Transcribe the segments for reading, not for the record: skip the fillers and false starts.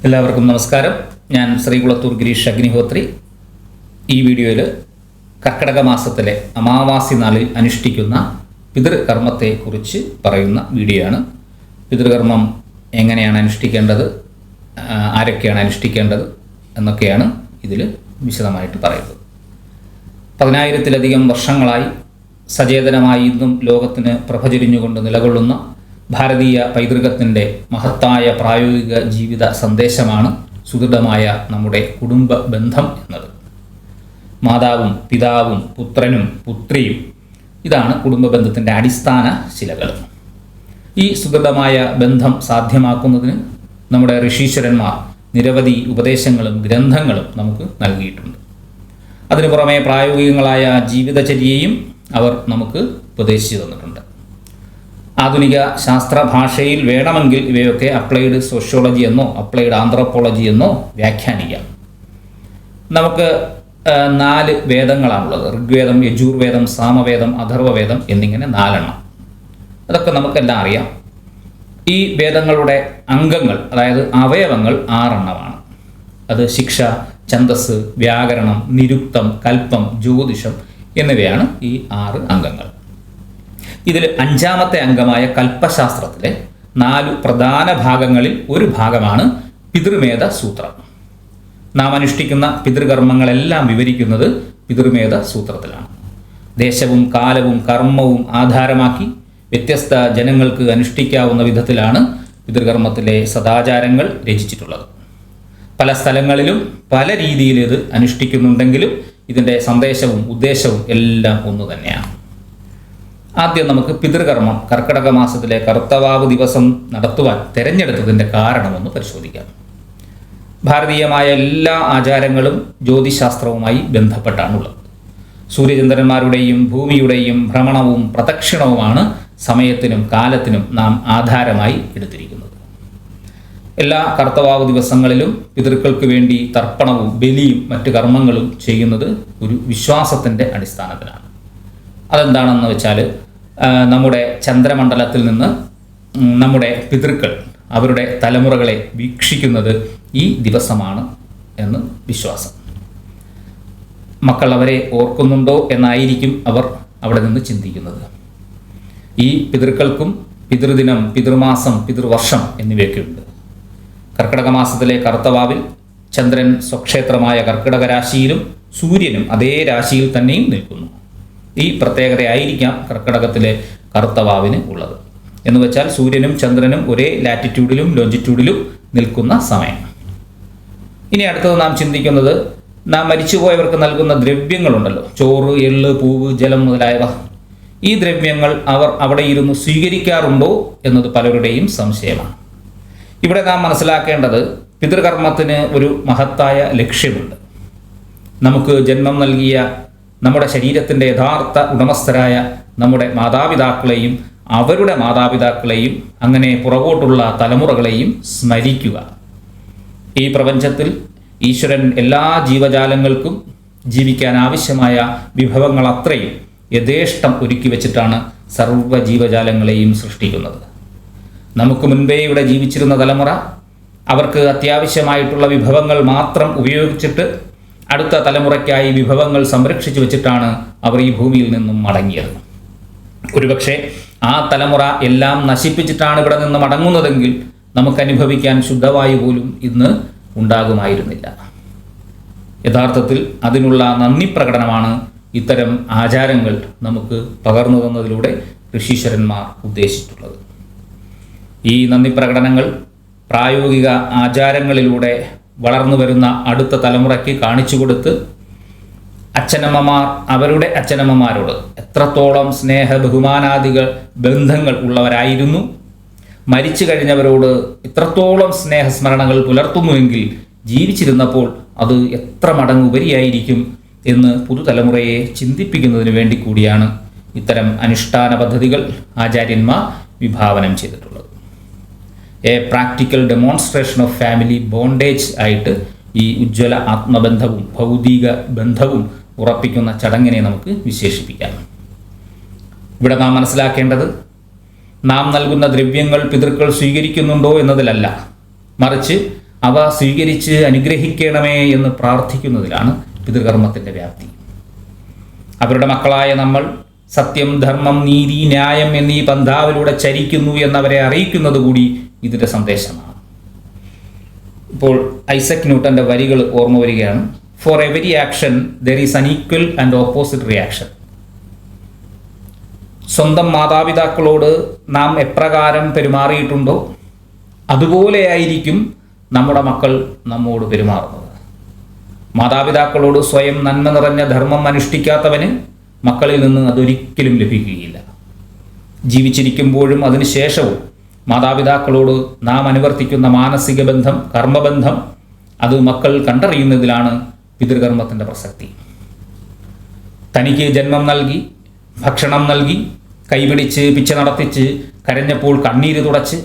എല്ലാവർക്കും നമസ്കാരം. ഞാൻ ശ്രീകുളത്തൂർ ഗിരീഷ് അഗ്നിഹോത്രി. ഈ വീഡിയോയിൽ കർക്കിടക മാസത്തിലെ അമാവാസി നാളിൽ അനുഷ്ഠിക്കുന്ന പിതൃകർമ്മത്തെക്കുറിച്ച് പറയുന്ന വീഡിയോ ആണ്. പിതൃകർമ്മം എങ്ങനെയാണ് അനുഷ്ഠിക്കേണ്ടത്, ആരൊക്കെയാണ് അനുഷ്ഠിക്കേണ്ടത് എന്നൊക്കെയാണ് ഇതിൽ വിശദമായിട്ട് പറയുന്നത്. 10,000-ലധികം വർഷങ്ങളായി സചേതനമായി ഇന്നും ലോകത്തിന് പ്രഭചരിഞ്ഞുകൊണ്ട് നിലകൊള്ളുന്ന ഭാരതീയ പൈതൃകത്തിൻ്റെ മഹത്തായ പ്രായോഗിക ജീവിത സന്ദേശമാണ് സുദൃഢമായ നമ്മുടെ കുടുംബ ബന്ധം എന്നത്. മാതാവും പിതാവും പുത്രനും പുത്രിയും, ഇതാണ് കുടുംബ ബന്ധത്തിൻ്റെ അടിസ്ഥാന ശിലകൾ. ഈ സുദൃഢമായ ബന്ധം സാധ്യമാക്കുന്നതിന് നമ്മുടെ ഋഷീശ്വരന്മാർ നിരവധി ഉപദേശങ്ങളും ഗ്രന്ഥങ്ങളും നമുക്ക് നൽകിയിട്ടുണ്ട്. അതിനു പുറമെ പ്രായോഗികങ്ങളായ ജീവിതചര്യയും അവർ നമുക്ക് ഉപദേശിച്ചു തന്നിട്ടുണ്ട്. ആധുനിക ശാസ്ത്ര ഭാഷയിൽ വേണമെങ്കിൽ ഇവയൊക്കെ അപ്ലൈഡ് സോഷ്യോളജി എന്നോ അപ്ലൈഡ് ആന്ത്രോപോളജി എന്നോ വ്യാഖ്യാനിക്കാം. നമുക്ക് 4 വേദങ്ങളാണുള്ളത്. ഋഗ്വേദം, യജുർവേദം, സാമവേദം, അഥർവവേദം എന്നിങ്ങനെ 4 അതൊക്കെ നമുക്കെല്ലാം അറിയാം. ഈ വേദങ്ങളുടെ അംഗങ്ങൾ, അതായത് അവയവങ്ങൾ 6 അത് ശിക്ഷ, ഛന്ദസ്, വ്യാകരണം, നിരുക്തം, കൽപ്പം, ജ്യോതിഷം എന്നിവയാണ് ഈ 6 അംഗങ്ങൾ. ഇതിൽ 5ാമത്തെ അംഗമായ കൽപ്പശാസ്ത്രത്തിലെ 4 പ്രധാന ഭാഗങ്ങളിൽ ഒരു ഭാഗമാണ് പിതൃമേധ സൂത്രം. നാം അനുഷ്ഠിക്കുന്ന പിതൃകർമ്മങ്ങളെല്ലാം വിവരിക്കുന്നത് പിതൃമേധ സൂത്രത്തിലാണ്. ദേശവും കാലവും കർമ്മവും ആധാരമാക്കി വ്യത്യസ്ത ജനങ്ങൾക്ക് അനുഷ്ഠിക്കാവുന്ന വിധത്തിലാണ് പിതൃകർമ്മത്തിലെ സദാചാരങ്ങൾ രചിച്ചിട്ടുള്ളത്. പല സ്ഥലങ്ങളിലും പല രീതിയിൽ ഇത് അനുഷ്ഠിക്കുന്നുണ്ടെങ്കിലും ഇതിൻ്റെ സന്ദേശവും ഉദ്ദേശവും എല്ലാം ഒന്നു തന്നെയാണ്. ആദ്യം നമുക്ക് പിതൃകർമ്മം കർക്കിടക മാസത്തിലെ കർത്തവാവ് ദിവസം നടത്തുവാൻ തിരഞ്ഞെടുത്തതിൻ്റെ കാരണമൊന്ന് പരിശോധിക്കാം. ഭാരതീയമായ എല്ലാ ആചാരങ്ങളും ജ്യോതിശാസ്ത്രവുമായി ബന്ധപ്പെട്ടാണുള്ളത്. സൂര്യചന്ദ്രന്മാരുടെയും ഭൂമിയുടെയും ഭ്രമണവും പ്രദക്ഷിണവുമാണ് സമയത്തിനും കാലത്തിനും നാം ആധാരമായി എടുത്തിരിക്കുന്നത്. എല്ലാ കർത്തവാവ് ദിവസങ്ങളിലും പിതൃക്കൾക്ക് വേണ്ടി തർപ്പണവും ബലിയും മറ്റു കർമ്മങ്ങളും ചെയ്യുന്നത് ഒരു വിശ്വാസത്തിൻ്റെ അടിസ്ഥാനത്തിലാണ്. അതെന്താണെന്ന് വെച്ചാൽ, നമ്മുടെ ചന്ദ്രമണ്ഡലത്തിൽ നിന്ന് നമ്മുടെ പിതൃക്കൾ അവരുടെ തലമുറകളെ വീക്ഷിക്കുന്നത് ഈ ദിവസമാണ് എന്ന് വിശ്വാസം. മക്കൾ അവരെ ഓർക്കുന്നുണ്ടോ എന്നായിരിക്കും അവർ അവിടെ നിന്ന് ചിന്തിക്കുന്നത്. ഈ പിതൃക്കൾക്കും പിതൃദിനം, പിതൃമാസം, പിതൃവർഷം എന്നിവയൊക്കെയുണ്ട്. കർക്കിടക മാസത്തിലെ കർത്തവാവിൽ ചന്ദ്രൻ സ്വക്ഷേത്രമായ കർക്കിടക രാശിയിലും സൂര്യനും അതേ രാശിയിൽ തന്നെയും നിൽക്കുന്നു. ഈ പ്രത്യേകതയായിരിക്കാം കർക്കിടകത്തിലെ കർത്തവാവിന് ഉള്ളത്. എന്ന് വെച്ചാൽ സൂര്യനും ചന്ദ്രനും ഒരേ ലാറ്റിറ്റ്യൂഡിലും ലോഞ്ചിറ്റ്യൂഡിലും നിൽക്കുന്ന സമയം. ഇനി അടുത്തത് നാം ചിന്തിക്കുന്നത്, നാം മരിച്ചുപോയവർക്ക് നൽകുന്ന ദ്രവ്യങ്ങളുണ്ടല്ലോ, ചോറ്, എള്ള്, പൂവ്, ജലം മുതലായവ. ഈ ദ്രവ്യങ്ങൾ അവർ അവിടെ ഇരുന്ന് സ്വീകരിക്കാറുണ്ടോ എന്നത് പലരുടെയും സംശയമാണ്. ഇവിടെ നാം മനസ്സിലാക്കേണ്ടത്, പിതൃകർമ്മത്തിന് ഒരു മഹത്തായ ലക്ഷ്യമുണ്ട്. നമുക്ക് ജന്മം നൽകിയ നമ്മുടെ ശരീരത്തിൻ്റെ യഥാർത്ഥ ഉടമസ്ഥരായ നമ്മുടെ മാതാപിതാക്കളെയും അവരുടെ മാതാപിതാക്കളെയും അങ്ങനെ പുറകോട്ടുള്ള തലമുറകളെയും സ്മരിക്കുക. ഈ പ്രപഞ്ചത്തിൽ ഈശ്വരൻ എല്ലാ ജീവജാലങ്ങൾക്കും ജീവിക്കാൻ ആവശ്യമായ വിഭവങ്ങൾ അത്രയും യഥേഷ്ടം ഒരുക്കി വച്ചിട്ടാണ് സർവ്വ ജീവജാലങ്ങളെയും സൃഷ്ടിക്കുന്നത്. നമുക്ക് മുൻപേ ഇവിടെ ജീവിച്ചിരുന്ന തലമുറ അവർക്ക് അത്യാവശ്യമായിട്ടുള്ള വിഭവങ്ങൾ മാത്രം ഉപയോഗിച്ചിട്ട് അടുത്ത തലമുറയ്ക്കായി വിഭവങ്ങൾ സംരക്ഷിച്ചു വെച്ചിട്ടാണ് അവർ ഈ ഭൂമിയിൽ നിന്നും മടങ്ങിയത്. ഒരുപക്ഷെ ആ തലമുറ എല്ലാം നശിപ്പിച്ചിട്ടാണ് ഇവിടെ നിന്ന് മടങ്ങുന്നതെങ്കിൽ നമുക്ക് അനുഭവിക്കാൻ ശുദ്ധവായു പോലും ഇന്ന് ഉണ്ടാകുമായിരുന്നില്ല. യഥാർത്ഥത്തിൽ അതിനുള്ള നന്ദി പ്രകടനമാണ് ഇത്തരം ആചാരങ്ങൾ നമുക്ക് പകർന്നു തന്നതിലൂടെ ഋഷീശ്വരന്മാർ ഉദ്ദേശിച്ചിട്ടുള്ളത്. ഈ നന്ദി പ്രകടനങ്ങൾ പ്രായോഗിക ആചാരങ്ങളിലൂടെ വളർന്നു വരുന്ന അടുത്ത തലമുറയ്ക്ക് കാണിച്ചു കൊടുത്ത് അച്ഛനമ്മമാർ അവരുടെ അച്ഛനമ്മമാരോട് എത്രത്തോളം സ്നേഹ ബഹുമാനാദികൾ ബന്ധങ്ങൾ ഉള്ളവരായിരുന്നു, മരിച്ചു കഴിഞ്ഞവരോട് എത്രത്തോളം സ്നേഹസ്മരണകൾ പുലർത്തുന്നുവെങ്കിൽ ജീവിച്ചിരുന്നപ്പോൾ അത് എത്ര മടങ്ങ് ഉപരിയായിരിക്കും എന്ന് പുതുതലമുറയെ ചിന്തിപ്പിക്കുന്നതിന് വേണ്ടി കൂടിയാണ് ഇത്തരം അനുഷ്ഠാന പദ്ധതികൾ ആചാര്യന്മാർ വിഭാവനം ചെയ്തിട്ടുള്ളത്. A practical demonstration of family bondage ആയിട്ട് ഈ ഉജ്ജ്വല ആത്മബന്ധവും ഭൗതിക ബന്ധവും ഉറപ്പിക്കുന്ന ചടങ്ങിനെ നമുക്ക് വിശേഷിപ്പിക്കാം. ഇവിടെ നാം മനസ്സിലാക്കേണ്ടത്, നാം നൽകുന്ന ദ്രവ്യങ്ങൾ പിതൃക്കൾ സ്വീകരിക്കുന്നുണ്ടോ എന്നതിലല്ല, മറിച്ച് അവ സ്വീകരിച്ച് അനുഗ്രഹിക്കണമേ എന്ന് പ്രാർത്ഥിക്കുന്നതിലാണ് പിതൃകർമ്മത്തിൻ്റെ വ്യാപ്തി. അവരുടെ മക്കളായ നമ്മൾ സത്യം, ധർമ്മം, നീതി, ന്യായം എന്നീ പന്ഥാവിലൂടെ ചരിക്കുന്നു എന്നവരെ അറിയിക്കുന്നത് കൂടി ഇതിൻ്റെ സന്ദേശമാണ്. ഇപ്പോൾ ഐസക് ന്യൂട്ടൻ്റെ വരികൾ ഓർമ്മ വരികയാണ്. For every action there is അൻ ഈക്വൽ ആൻഡ് ഓപ്പോസിറ്റ് റിയാക്ഷൻ. സ്വന്തം മാതാപിതാക്കളോട് നാം എപ്രകാരം പെരുമാറിയിട്ടുണ്ടോ അതുപോലെയായിരിക്കും നമ്മുടെ മക്കൾ നമ്മോട് പെരുമാറുന്നത്. മാതാപിതാക്കളോട് സ്വയം നന്മ നിറഞ്ഞ ധർമ്മം അനുഷ്ഠിക്കാത്തവന് മക്കളിൽ നിന്ന് അതൊരിക്കലും ലഭിക്കുകയില്ല. ജീവിച്ചിരിക്കുമ്പോഴും അതിനുശേഷവും മാതാപിതാക്കളോട് നാം അനുവർത്തിക്കുന്ന മാനസിക ബന്ധം, കർമ്മബന്ധം, അത് മക്കൾ കണ്ടറിയുന്നതിലാണ് പിതൃകർമ്മത്തിൻ്റെ പ്രസക്തി. തനിക്ക് ജന്മം നൽകി, ഭക്ഷണം നൽകി, കൈപിടിച്ച് പിച്ച നടത്തിച്ച്, കരഞ്ഞപ്പോൾ കണ്ണീര് തുടച്ച്,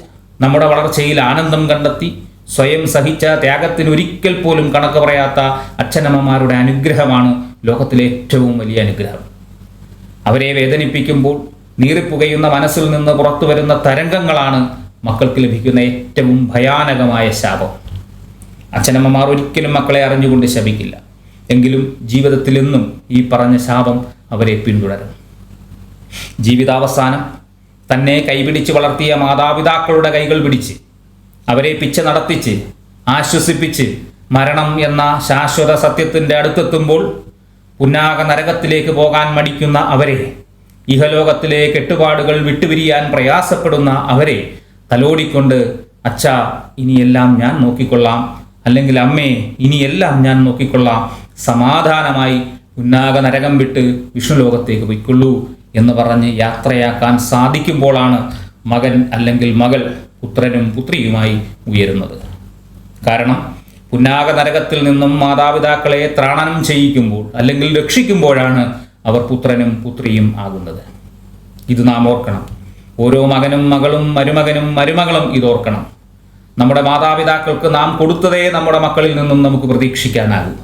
നമ്മുടെ വളർച്ചയിൽ ആനന്ദം കണ്ടെത്തി, സ്വയം സഹിച്ച ത്യാഗത്തിന് ഒരിക്കൽ പോലും കണക്ക് പറയാത്ത അച്ഛനമ്മമാരുടെ അനുഗ്രഹമാണ് ലോകത്തിലെ ഏറ്റവും വലിയ അനുഗ്രഹം. അവരെ വേദനിപ്പിക്കുമ്പോൾ നീറിപ്പുകയുന്ന മനസ്സിൽ നിന്ന് പുറത്തു വരുന്ന തരംഗങ്ങളാണ് മക്കൾക്ക് ലഭിക്കുന്ന ഏറ്റവും ഭയാനകമായ ശാപം. അച്ഛനമ്മമാർ ഒരിക്കലും മക്കളെ അറിഞ്ഞുകൊണ്ട് ശപിക്കില്ല. എങ്കിലും ജീവിതത്തിൽ എന്നും ഈ പറഞ്ഞ ശാപം അവരെ പിന്തുടരും. ജീവിതാവസാനം തന്നെ കൈപിടിച്ച് വളർത്തിയ മാതാപിതാക്കളുടെ കൈകൾ പിടിച്ച് അവരെ പിച്ച നടത്തിച്ച് ആശ്വസിപ്പിച്ച് മരണം എന്ന ശാശ്വത സത്യത്തിൻ്റെ അടുത്തെത്തുമ്പോൾ പുന്നാക നരകത്തിലേക്ക് പോകാൻ മടിക്കുന്ന അവരെ, ഇഹലോകത്തിലെ കെട്ടുപാടുകൾ വിട്ടുപിരിയാൻ പ്രയാസപ്പെടുന്ന അവരെ തലോടിക്കൊണ്ട് അച്ഛാ ഇനിയെല്ലാം ഞാൻ നോക്കിക്കൊള്ളാം, അല്ലെങ്കിൽ അമ്മേ ഇനിയെല്ലാം ഞാൻ നോക്കിക്കൊള്ളാം, സമാധാനമായി പുന്നാക നരകം വിട്ട് വിഷ്ണുലോകത്തേക്ക് പൊയ്ക്കൊള്ളൂ എന്ന് പറഞ്ഞ് യാത്രയാക്കാൻ സാധിക്കുമ്പോഴാണ് മകൻ അല്ലെങ്കിൽ മകൾ പുത്രനും പുത്രിയുമായി ഉയരുന്നത്. കാരണം പുന്നാക നരകത്തിൽ നിന്നും മാതാപിതാക്കളെ ത്രാണനം ചെയ്യിക്കുമ്പോൾ അല്ലെങ്കിൽ രക്ഷിക്കുമ്പോഴാണ് അവർ പുത്രനും പുത്രിയും ആകുന്നത്. ഇത് നാം ഓർക്കണം. ഓരോ മകനും മകളും മരുമകനും മരുമകളും ഇതോർക്കണം. നമ്മുടെ മാതാപിതാക്കൾക്ക് നാം കൊടുത്തതേ നമ്മുടെ മക്കളിൽ നിന്നും നമുക്ക് പ്രതീക്ഷിക്കാനാകൂ.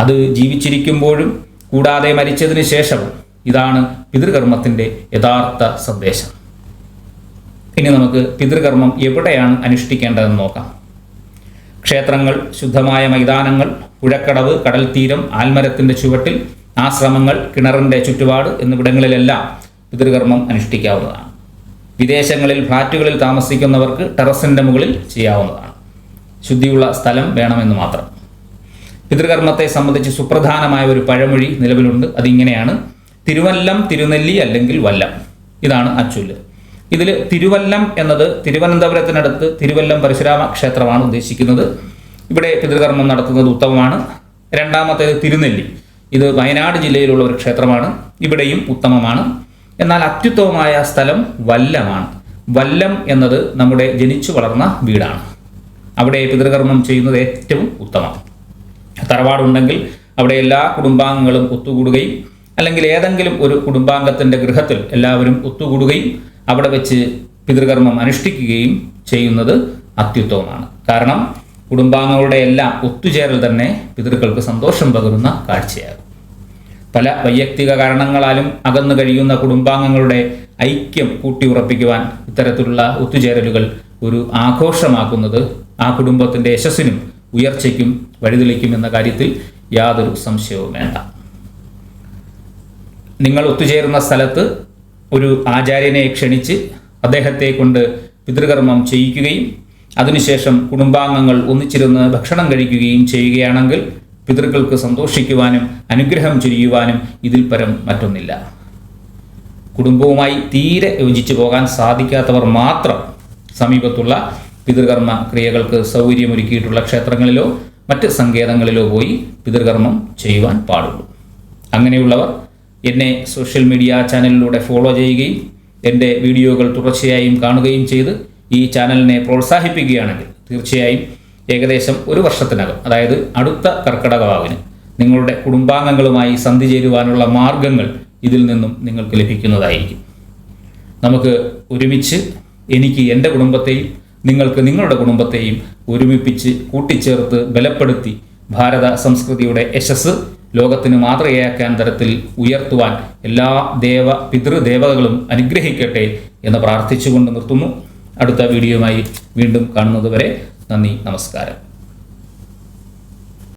അത് ജീവിച്ചിരിക്കുമ്പോഴും കൂടാതെ മരിച്ചതിന് ശേഷവും. ഇതാണ് പിതൃകർമ്മത്തിൻ്റെ യഥാർത്ഥ സന്ദേശം. ഇനി നമുക്ക് പിതൃകർമ്മം എവിടെയാണ് അനുഷ്ഠിക്കേണ്ടതെന്ന് നോക്കാം. ക്ഷേത്രങ്ങൾ, ശുദ്ധമായ മൈതാനങ്ങൾ, പുഴക്കടവ്, കടൽ തീരം, ആൽമരത്തിൻ്റെ ചുവട്ടിൽ, ആശ്രമങ്ങൾ, കിണറിൻ്റെ ചുറ്റുപാട് എന്നിവിടങ്ങളിലെല്ലാം പിതൃകർമ്മം അനുഷ്ഠിക്കാവുന്നതാണ്. വിദേശങ്ങളിൽ ഫ്ലാറ്റുകളിൽ താമസിക്കുന്നവർക്ക് ടെറസിൻ്റെ മുകളിൽ ചെയ്യാവുന്നതാണ്. ശുദ്ധിയുള്ള സ്ഥലം വേണമെന്ന് മാത്രം. പിതൃകർമ്മത്തെ സംബന്ധിച്ച് സുപ്രധാനമായ ഒരു പഴമൊഴി നിലവിലുണ്ട്. അതിങ്ങനെയാണ്: തിരുവല്ലം, തിരുനെല്ലി അല്ലെങ്കിൽ വല്ലം. ഇതാണ് അച്ചൊല്ല്. ഇതിൽ തിരുവല്ലം എന്നത് തിരുവനന്തപുരത്തിനടുത്ത് തിരുവല്ലം പരശുരാമ ക്ഷേത്രമാണ് ഉദ്ദേശിക്കുന്നത്. ഇവിടെ പിതൃകർമ്മം നടത്തുന്നത് ഉത്തമമാണ്. രണ്ടാമത്തേത് തിരുനെല്ലി. ഇത് വയനാട് ജില്ലയിലുള്ള ഒരു ക്ഷേത്രമാണ്. ഇവിടെയും ഉത്തമമാണ്. എന്നാൽ അത്യുത്തമമായ സ്ഥലം വല്ലമാണ്. വല്ലം എന്നത് നമ്മുടെ ജനിച്ചു വളർന്ന വീടാണ്. അവിടെ പിതൃകർമ്മം ചെയ്യുന്നത് ഏറ്റവും ഉത്തമം. തറവാടുണ്ടെങ്കിൽ അവിടെ എല്ലാ കുടുംബാംഗങ്ങളും ഒത്തുകൂടുകയും, അല്ലെങ്കിൽ ഏതെങ്കിലും ഒരു കുടുംബാംഗത്തിൻ്റെ ഗൃഹത്തിൽ എല്ലാവരും ഒത്തുകൂടുകയും അവിടെ വെച്ച് പിതൃകർമ്മം അനുഷ്ഠിക്കുകയും ചെയ്യുന്നത് അത്യുത്തമമാണ്. കാരണം കുടുംബാംഗങ്ങളുടെ എല്ലാം ഒത്തുചേരൽ തന്നെ പിതൃക്കൾക്ക് സന്തോഷം പകരുന്ന കാഴ്ചയാകും. പല വൈയക്തിക കാരണങ്ങളാലും അകന്നു കഴിയുന്ന കുടുംബാംഗങ്ങളുടെ ഐക്യം കൂട്ടിയുറപ്പിക്കുവാൻ ഇത്തരത്തിലുള്ള ഒത്തുചേരലുകൾ ഒരു ആഘോഷമാക്കുന്നത് ആ കുടുംബത്തിൻ്റെ യശസ്സിനും ഉയർച്ചയ്ക്കും വഴിതെളിക്കുമെന്ന കാര്യത്തിൽ യാതൊരു സംശയവും വേണ്ട. നിങ്ങൾ ഒത്തുചേരുന്ന സ്ഥലത്ത് ഒരു ആചാര്യനെ ക്ഷണിച്ച് അദ്ദേഹത്തെ കൊണ്ട് പിതൃകർമ്മം ചെയ്യിക്കുകയും അതിനുശേഷം കുടുംബാംഗങ്ങൾ ഒന്നിച്ചിരുന്ന് ഭക്ഷണം കഴിക്കുകയും ചെയ്യുകയാണെങ്കിൽ പിതൃക്കൾക്ക് സന്തോഷിക്കുവാനും അനുഗ്രഹം ചൊരിയുവാനും ഇതിൽ പരം മറ്റൊന്നില്ല. കുടുംബവുമായി തീരെ യോജിച്ചു പോകാൻ സാധിക്കാത്തവർ മാത്രം സമീപത്തുള്ള പിതൃകർമ്മ ക്രിയകൾക്ക് സൗകര്യമൊരുക്കിയിട്ടുള്ള ക്ഷേത്രങ്ങളിലോ മറ്റ് സങ്കേതങ്ങളിലോ പോയി പിതൃകർമ്മം ചെയ്യുവാൻ പാടുള്ളൂ. അങ്ങനെയുള്ളവർ എന്നെ സോഷ്യൽ മീഡിയ ചാനലിലൂടെ ഫോളോ ചെയ്യുകയും എൻ്റെ വീഡിയോകൾ തുടർച്ചയായും കാണുകയും ചെയ്ത് ഈ ചാനലിനെ പ്രോത്സാഹിപ്പിക്കുകയാണെങ്കിൽ തീർച്ചയായും ഏകദേശം ഒരു വർഷത്തിനകം, അതായത് അടുത്ത കർക്കിടകവാവിന് നിങ്ങളുടെ കുടുംബാംഗങ്ങളുമായി സന്ധി ചേരുവാനുള്ള മാർഗങ്ങൾ ഇതിൽ നിന്നും നിങ്ങൾക്ക് ലഭിക്കുന്നതായിരിക്കും. നമുക്ക് ഒരുമിച്ച്, എനിക്ക് എൻ്റെ കുടുംബത്തെയും നിങ്ങൾക്ക് നിങ്ങളുടെ കുടുംബത്തെയും ഒരുമിപ്പിച്ച് കൂട്ടിച്ചേർത്ത് ബലപ്പെടുത്തി ഭാരത സംസ്കൃതിയുടെ യശസ് ലോകത്തിന് മാതൃകയാക്കാൻ തരത്തിൽ ഉയർത്തുവാൻ എല്ലാ പിതൃദേവതകളും അനുഗ്രഹിക്കട്ടെ എന്ന് പ്രാർത്ഥിച്ചുകൊണ്ട് നിർത്തുന്നു. അടുത്ത വീഡിയോയുമായി വീണ്ടും കാണുന്നതുവരെ നന്ദി, നമസ്കാരം.